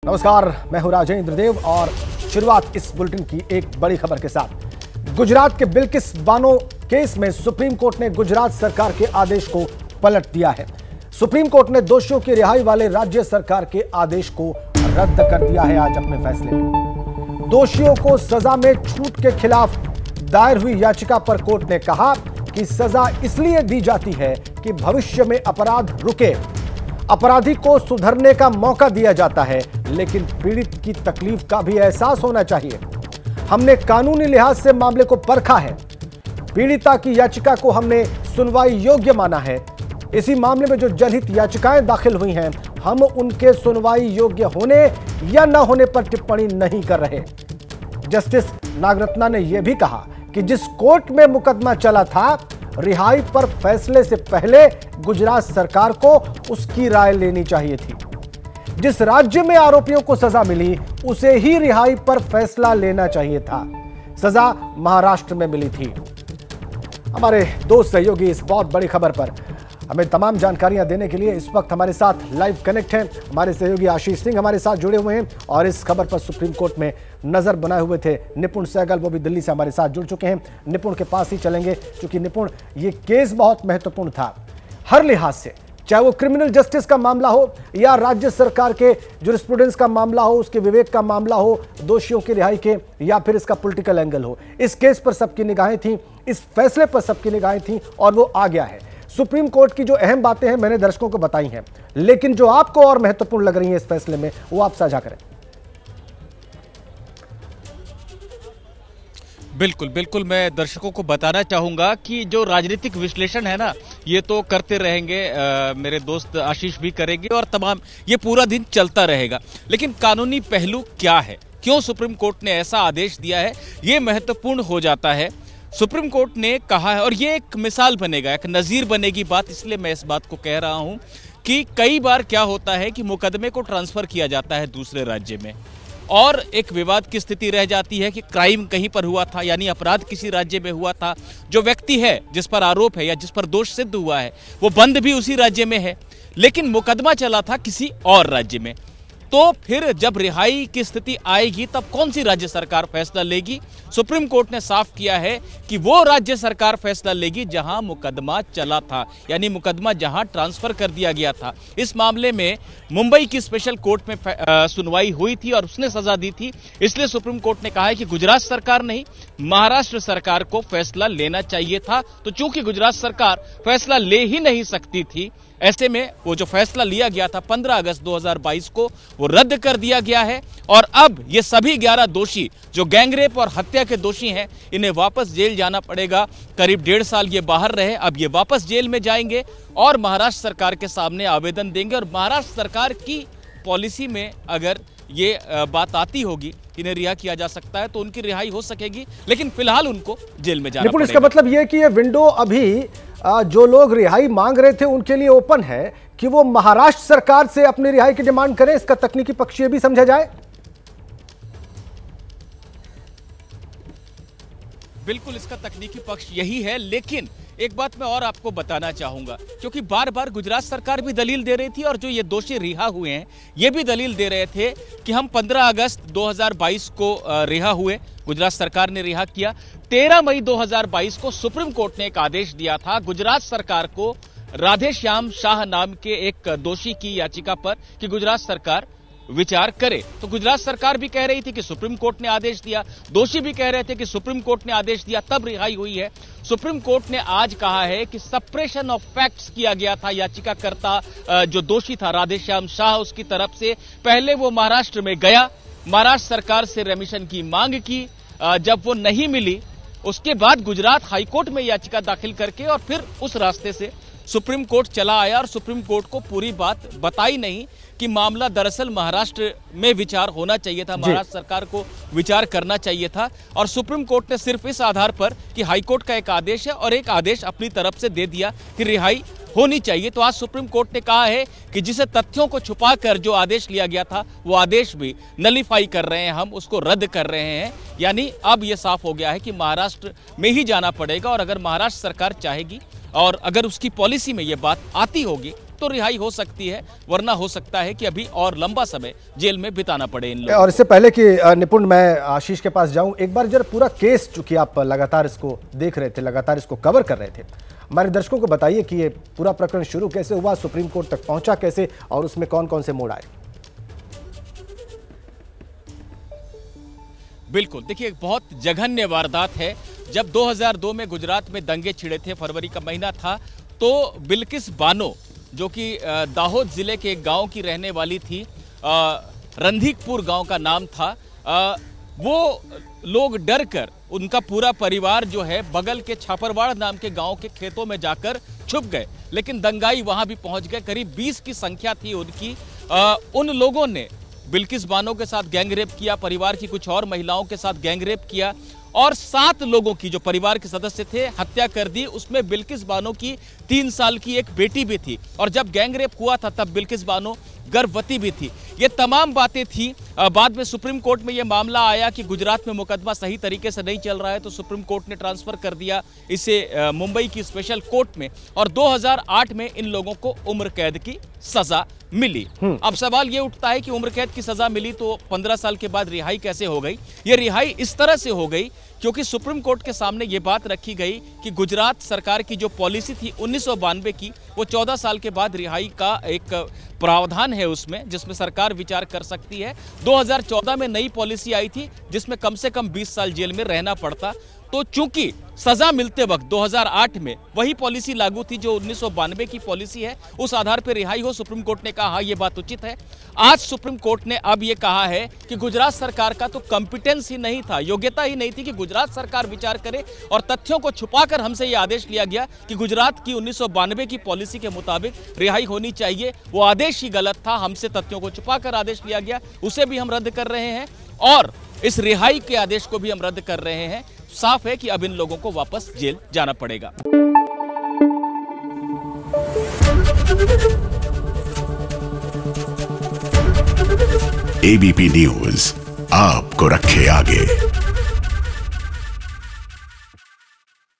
नमस्कार, मैं हूं राजेंद्र देव और शुरुआत इस बुलेटिन की एक बड़ी खबर के साथ। गुजरात के बिल्किस बानो केस में सुप्रीम कोर्ट ने गुजरात सरकार के आदेश को पलट दिया है। सुप्रीम कोर्ट ने दोषियों की रिहाई वाले राज्य सरकार के आदेश को रद्द कर दिया है। आज अपने फैसले में दोषियों को सजा में छूट के खिलाफ दायर हुई याचिका पर कोर्ट ने कहा कि सजा इसलिए दी जाती है कि भविष्य में अपराध रुके, अपराधी को सुधरने का मौका दिया जाता है, लेकिन पीड़ित की तकलीफ का भी एहसास होना चाहिए। हमने कानूनी लिहाज से मामले को परखा है। पीड़िता की याचिका को हमने सुनवाई योग्य माना है। इसी मामले में जो जनहित याचिकाएं दाखिल हुई हैं, हम उनके सुनवाई योग्य होने या न होने पर टिप्पणी नहीं कर रहे। जस्टिस नागरत्ना ने यह भी कहा कि जिस कोर्ट में मुकदमा चला था, रिहाई पर फैसले से पहले गुजरात सरकार को उसकी राय लेनी चाहिए थी। जिस राज्य में आरोपियों को सजा मिली, उसे ही रिहाई पर फैसला लेना चाहिए था। सजा महाराष्ट्र में मिली थी। हमारे दो सहयोगी इस बहुत बड़ी खबर पर हमें तमाम जानकारियां देने के लिए इस वक्त हमारे साथ लाइव कनेक्ट हैं। हमारे सहयोगी आशीष सिंह हमारे साथ जुड़े हुए हैं और इस खबर पर सुप्रीम कोर्ट में नजर बनाए हुए थे निपुण सहगल, वो भी दिल्ली से हमारे साथ जुड़ चुके हैं। निपुण के पास ही चलेंगे क्योंकि निपुण, ये केस बहुत महत्वपूर्ण था हर लिहाज से, चाहे वो क्रिमिनल जस्टिस का मामला हो या राज्य सरकार के जुरिस्प्रूडेंस का मामला हो, उसके विवेक का मामला हो, दोषियों की रिहाई के, या फिर इसका पॉलिटिकल एंगल हो। इस केस पर सबकी निगाहें थीं, इस फैसले पर सबकी निगाहें थीं और वो आ गया है। सुप्रीम कोर्ट की जो अहम बातें हैं मैंने दर्शकों को बताई हैं, लेकिन जो आपको और महत्वपूर्ण लग रही है इस फैसले में, वो आप साझा करें। बिल्कुल मैं दर्शकों को बताना चाहूंगा कि जो राजनीतिक विश्लेषण है ना, ये तो करते रहेंगे, मेरे दोस्त आशीष भी करेंगे और तमाम ये पूरा दिन चलता रहेगा। लेकिन कानूनी पहलू क्या है, क्यों सुप्रीम कोर्ट ने ऐसा आदेश दिया है, ये महत्वपूर्ण हो जाता है। सुप्रीम कोर्ट ने कहा है, और ये एक मिसाल बनेगा, एक नज़ीर बनेगी बात, इसलिए मैं इस बात को कह रहा हूं कि कई बार क्या होता है कि मुकदमे को ट्रांसफर किया जाता है दूसरे राज्य में और एक विवाद की स्थिति रह जाती है कि क्राइम कहीं पर हुआ था, यानी अपराध किसी राज्य में हुआ था, जो व्यक्ति है जिस पर आरोप है या जिस पर दोष सिद्ध हुआ है वो बंद भी उसी राज्य में है, लेकिन मुकदमा चला था किसी और राज्य में। तो फिर जब रिहाई की स्थिति आएगी तब कौन सी राज्य सरकार फैसला लेगी? सुप्रीम कोर्ट ने साफ किया है कि वो राज्य सरकार फैसला लेगी जहां मुकदमा चला था, यानी मुकदमा जहां ट्रांसफर कर दिया गया था। इस मामले में मुंबई की स्पेशल कोर्ट में सुनवाई हुई थी और उसने सजा दी थी। इसलिए सुप्रीम कोर्ट ने कहा है कि गुजरात सरकार नहीं, महाराष्ट्र सरकार को फैसला लेना चाहिए था। तो चूंकि गुजरात सरकार फैसला ले ही नहीं सकती थी, ऐसे में वो जो फैसला लिया गया था 15 अगस्त 2022 को, वो रद्द कर दिया गया है। और अब ये सभी 11 दोषी जो गैंगरेप और हत्या के दोषी हैं, इन्हें वापस जेल जाना पड़ेगा। करीब 1.5 साल ये बाहर रहे, अब ये वापस जेल में जाएंगे और महाराष्ट्र सरकार के सामने आवेदन देंगे। और महाराष्ट्र सरकार की पॉलिसी में अगर ये बात आती होगी, इन्हें रिहा किया जा सकता है, तो उनकी रिहाई हो सकेगी, लेकिन फिलहाल उनको जेल में जाना पड़ेगा। इसका मतलब यह कि ये विंडो अभी जो लोग रिहाई मांग रहे थे उनके लिए ओपन है कि वो महाराष्ट्र सरकार से अपनी रिहाई की डिमांड करें। इसका तकनीकी पक्ष ये भी समझा जाए। बिल्कुल, इसका तकनीकी पक्ष यही है। लेकिन एक बात मैं और आपको बताना चाहूंगा, क्योंकि बार बार गुजरात सरकार भी दलील दे रही थी और जो ये दोषी रिहा हुए हैं ये भी दलील दे रहे थे कि हम 15 अगस्त 2022 को रिहा हुए, गुजरात सरकार ने रिहा किया। 13 मई 2022 को सुप्रीम कोर्ट ने एक आदेश दिया था गुजरात सरकार को, राधेश्याम शाह नाम के एक दोषी की याचिका पर, कि गुजरात सरकार विचार करे। तो गुजरात सरकार भी कह रही थी कि सुप्रीम कोर्ट ने आदेश दिया, दोषी भी कह रहे थे कि सुप्रीम कोर्ट ने आदेश दिया तब रिहाई हुई है। सुप्रीम कोर्ट ने आज कहा है कि सप्रेशन ऑफ फैक्ट्स किया गया था याचिकाकर्ता जो दोषी था राधेश्याम शाह, उसकी तरफ से। पहले वो महाराष्ट्र में गया, महाराष्ट्र सरकार से रेमिशन की मांग की, जब वो नहीं मिली उसके बाद गुजरात हाईकोर्ट में याचिका दाखिल करके और फिर उस रास्ते से सुप्रीम कोर्ट चला आया और सुप्रीम कोर्ट को पूरी बात बताई नहीं कि मामला दरअसल महाराष्ट्र में विचार होना चाहिए था, महाराष्ट्र सरकार को विचार करना चाहिए था। और सुप्रीम कोर्ट ने सिर्फ इस आधार पर कि हाईकोर्ट का एक आदेश है और एक आदेश अपनी तरफ से दे दिया कि रिहाई होनी चाहिए। तो आज सुप्रीम कोर्ट ने कहा है कि जिसे तथ्यों को छुपाकर जो आदेश लिया गया था वो आदेश भी नलीफाई कर रहे हैं, हम उसको रद्द कर रहे हैं। यानी अब यह साफ हो गया है कि महाराष्ट्र में ही जाना पड़ेगा और अगर महाराष्ट्र सरकार चाहेगी और अगर उसकी पॉलिसी में ये बात आती होगी तो रिहाई हो सकती है, वरना हो सकता है कि अभी और लंबा समय जेल में बिताना पड़े इन लोगों। और इससे पहले कि निपुण मैं आशीष के पास जाऊं, एक बार जरा पूरा केस, चूंकि आप लगातार इसको देख रहे थे, लगातार इसको कवर कर रहे थे, हमारे दर्शकों को बताइए कि ये पूरा प्रकरण शुरू कैसे हुआ, सुप्रीम कोर्ट तक पहुंचा कैसे और उसमें कौन कौन से मोड़ आए। बिल्कुल, देखिए, एक बहुत जघन्य वारदात है। जब 2002 में गुजरात में दंगे छिड़े थे, फरवरी का महीना था, तो बिल्किस बानो, जो कि दाहोद जिले के एक गांव की रहने वाली थी, रंधीकपुर गांव का नाम था, वो लोग डर कर, उनका पूरा परिवार जो है बगल के छापरवाड़ नाम के गांव के खेतों में जाकर छुप गए। लेकिन दंगाई वहां भी पहुंच गए, करीब 20 की संख्या थी उनकी। उन लोगों ने बिल्किस बानो के साथ गैंगरेप किया, परिवार की कुछ और महिलाओं के साथ गैंगरेप किया और 7 लोगों की, जो परिवार के सदस्य थे, हत्या कर दी। उसमें बिल्किस बानो की 3 साल की एक बेटी भी थी और जब गैंगरेप हुआ था तब बिल्किस बानो गर्भवती भी थी। ये तमाम बातें थी। बाद में सुप्रीम कोर्ट में ये मामला आया कि गुजरात में मुकदमा सही तरीके से नहीं चल रहा है, तो सुप्रीम कोर्ट ने ट्रांसफर कर दिया इसे मुंबई की स्पेशल कोर्ट में और 2008 में इन लोगों को उम्र कैद की सजा मिली। अब सवाल ये उठता है कि उम्र कैद की सजा मिली तो 15 साल के बाद रिहाई कैसे हो गई। ये रिहाई इस तरह से हो गई क्योंकि सुप्रीम कोर्ट के सामने ये बात रखी गई कि गुजरात सरकार की जो पॉलिसी थी 1992 की, वो 14 साल के बाद रिहाई का एक प्रावधान है उसमें, जिसमें सरकार विचार कर सकती है। 2014 में नई पॉलिसी आई थी जिसमें कम से कम 20 साल जेल में रहना पड़ता। तो चूंकि सजा मिलते वक्त 2008 में वही पॉलिसी लागू थी जो 1992 की पॉलिसी है, उस आधार पर रिहाई हो, सुप्रीम कोर्ट ने कहा हाँ ये बात उचित है। आज सुप्रीम कोर्ट ने अब ये कहा है कि गुजरात सरकार का तो कॉम्पिटेंस ही नहीं था, योग्यता ही नहीं थी कि गुजरात सरकार विचार करे, और तथ्यों को छुपाकर हमसे ये आदेश लिया गया कि गुजरात की 1992 की पॉलिसी के मुताबिक रिहाई होनी चाहिए। वो आदेश ही गलत था, हमसे तथ्यों को छुपाकर आदेश लिया गया, उसे भी हम रद्द कर रहे हैं और इस रिहाई के आदेश को भी हम रद्द कर रहे हैं। साफ है कि अब इन लोगों को वापस जेल जाना पड़ेगा। एबीपी न्यूज आपको रखे आगे।